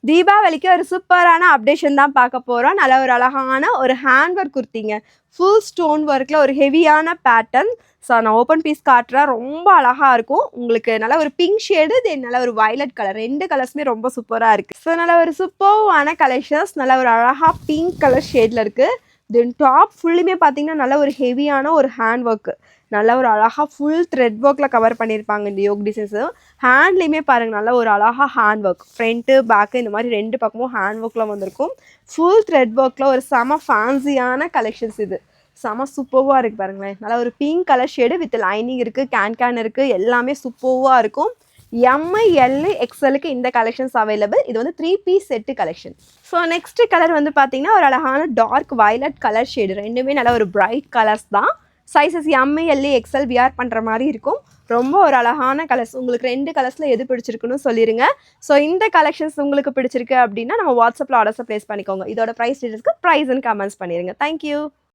தீபாவளிக்கு ஒரு சூப்பரான அப்டேஷன் தான் பார்க்க போகிறோம். நல்ல ஒரு அழகான ஒரு ஹேண்ட் ஒர்க் குர்த்திங்க. ஃபுல் ஸ்டோன் ஒர்க்கில் ஒரு ஹெவியான பேட்டர்ன். ஸோ நான் ஓப்பன் பீஸ் காட்டுறேன். ரொம்ப அழகாக இருக்கும். உங்களுக்கு நல்ல ஒரு பிங்க் ஷேடு, தென் நல்ல ஒரு வயலட் கலர், ரெண்டு கலர்ஸுமே ரொம்ப சூப்பராக இருக்குது. ஸோ நல்ல ஒரு சூப்பரான கலெக்ஷன்ஸ், நல்ல ஒரு அழகாக பிங்க் கலர் ஷேடில் இருக்குது. தென் டாப் ஃபுல்லுமே பார்த்தீங்கன்னா நல்ல ஒரு ஹெவியான ஒரு ஹேண்ட் ஒர்க்கு, நல்ல ஒரு அழகாக ஃபுல் த்ரெட் ஒர்க்கில் கவர் பண்ணியிருப்பாங்க. இந்த யோக் டிசைன்ஸு ஹேண்ட்லேயுமே பாருங்கள், நல்ல ஒரு அழகாக ஹேண்ட் ஒர்க், ஃப்ரண்ட்டு பேக்கு இந்த மாதிரி ரெண்டு பக்கமும் ஹேண்ட் ஒர்க்கில் வந்திருக்கும். ஃபுல் த்ரெட் ஒர்க்கில் ஒரு செம ஃபேன்சியான கலெக்ஷன்ஸ். இது செம சூப்பர்வாக இருக்குது பாருங்களேன். நல்ல ஒரு pink colour shade with lining இருக்குது, கேன் இருக்குது, எல்லாமே சூப்பர்வாக இருக்கும். எம்ஐஎல் எக்ஸ்எலுக்கு இந்த கலெக்ஷன்ஸ் அவைலபிள். இது வந்து 3 piece set collection. So next colour வந்து பார்த்தீங்கன்னா ஒரு அழகான டார்க் வயலட் கலர் ஷேடு. ரெண்டுமே நல்ல ஒரு பிரைட் கலர்ஸ் தான். சைஸஸ் எம்ஐஎல் எக்ஸ்எல் வியர் பண்ணுற மாதிரி இருக்கும். ரொம்ப ஒரு அழகான கலர்ஸ். உங்களுக்கு ரெண்டு கலர்ஸில் எது பிடிச்சிருக்குன்னு சொல்லிடுங்க. ஸோ இந்த கலெக்ஷன்ஸ் உங்களுக்கு பிடிச்சிருக்கு அப்படின்னா நம்ம வாட்ஸ்அப்பில் ஆர்டர்ஸை ப்ளேஸ் பண்ணிக்கோங்க. இதோட ப்ரைஸ் டீட்டெயில்ஸ்க்கு ப்ரைஸ்ன்னு கமெண்ட்ஸ் பண்ணிடுங்க. தேங்க்யூ.